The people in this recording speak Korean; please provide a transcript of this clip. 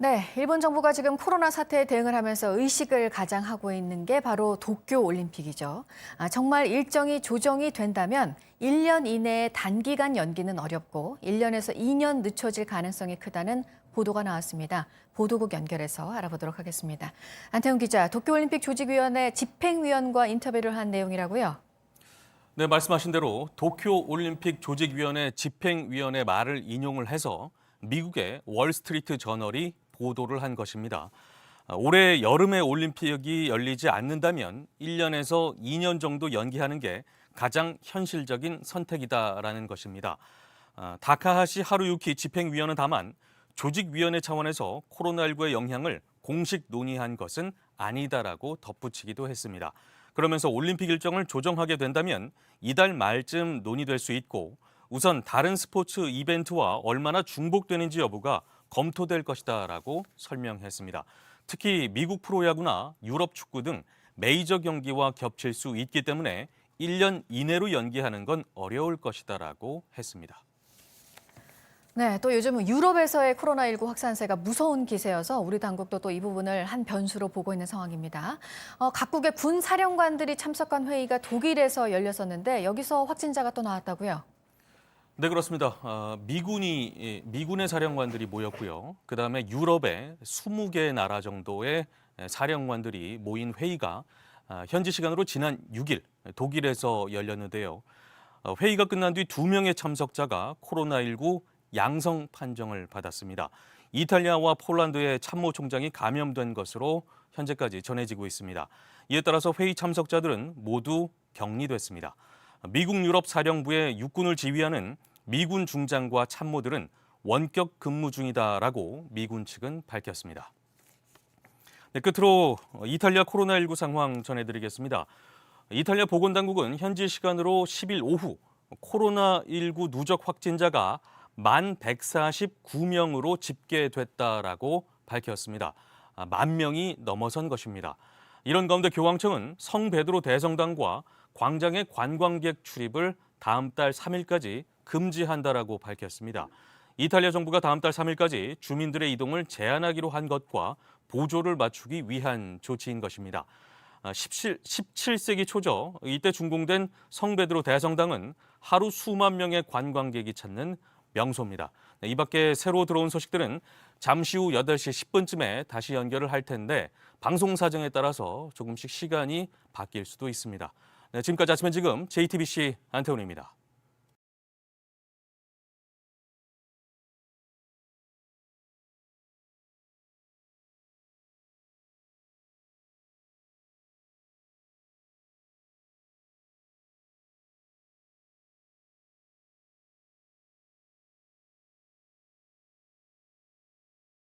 네, 일본 정부가 지금 코로나 사태에 대응을 하면서 의식을 가장 하고 있는 게 바로 도쿄 올림픽이죠. 정말 일정이 조정이 된다면 1년 이내에 단기간 연기는 어렵고 1년에서 2년 늦춰질 가능성이 크다는 보도가 나왔습니다. 보도국 연결해서 알아보도록 하겠습니다. 안태훈 기자, 도쿄올림픽 조직위원회 집행위원과 인터뷰를 한 내용이라고요? 네, 말씀하신 대로 도쿄올림픽 조직위원회 집행위원회 말을 인용을 해서 미국의 월스트리트 저널이 보도를 한 것입니다. 올해 여름에 올림픽이 열리지 않는다면 1년에서 2년 정도 연기하는 게 가장 현실적인 선택이다라는 것입니다. 다카하시 하루유키 집행위원은 다만 조직위원회 차원에서 코로나19의 영향을 공식 논의한 것은 아니다라고 덧붙이기도 했습니다. 그러면서 올림픽 일정을 조정하게 된다면 이달 말쯤 논의될 수 있고 우선 다른 스포츠 이벤트와 얼마나 중복되는지 여부가 검토될 것이다라고 설명했습니다. 특히 미국 프로야구나 유럽 축구 등 메이저 경기와 겹칠 수 있기 때문에 1년 이내로 연기하는 건 어려울 것이다라고 했습니다. 네, 또 요즘은 유럽에서의 코로나19 확산세가 무서운 기세여서 우리 당국도 또 이 부분을 한 변수로 보고 있는 상황입니다. 각국의 군 사령관들이 참석한 회의가 독일에서 열렸었는데 여기서 확진자가 또 나왔다고요? 네, 그렇습니다. 미군의 사령관들이 모였고요. 그다음에 유럽의 20개 나라 정도의 사령관들이 모인 회의가 현지 시간으로 지난 6일 독일에서 열렸는데요. 회의가 끝난 뒤 2명의 참석자가 코로나19 양성 판정을 받았습니다. 이탈리아와 폴란드의 참모총장이 감염된 것으로 현재까지 전해지고 있습니다. 이에 따라서 회의 참석자들은 모두 격리됐습니다. 미국 유럽 사령부의 육군을 지휘하는 미군 중장과 참모들은 원격 근무 중이다라고 미군 측은 밝혔습니다. 네, 끝으로 이탈리아 코로나19 상황 전해드리겠습니다. 이탈리아 보건당국은 현지 시간으로 10일 오후 코로나19 누적 확진자가 1,149명으로 집계됐다라고 밝혔습니다. 10,000명이 넘어선 것입니다. 이런 가운데 교황청은 성베드로 대성당과 광장의 관광객 출입을 다음 달 3일까지 금지한다라고 밝혔습니다. 이탈리아 정부가 다음 달 3일까지 주민들의 이동을 제한하기로 한 것과 보조를 맞추기 위한 조치인 것입니다. 17세기 초죠. 이때 준공된 성베드로 대성당은 하루 수만 명의 관광객이 찾는 명소입니다. 이 밖에 새로 들어온 소식들은 잠시 후 8시 10분쯤에 다시 연결을 할 텐데 방송 사정에 따라서 조금씩 시간이 바뀔 수도 있습니다. 네, 지금까지 아침엔 지금 JTBC 안태훈입니다.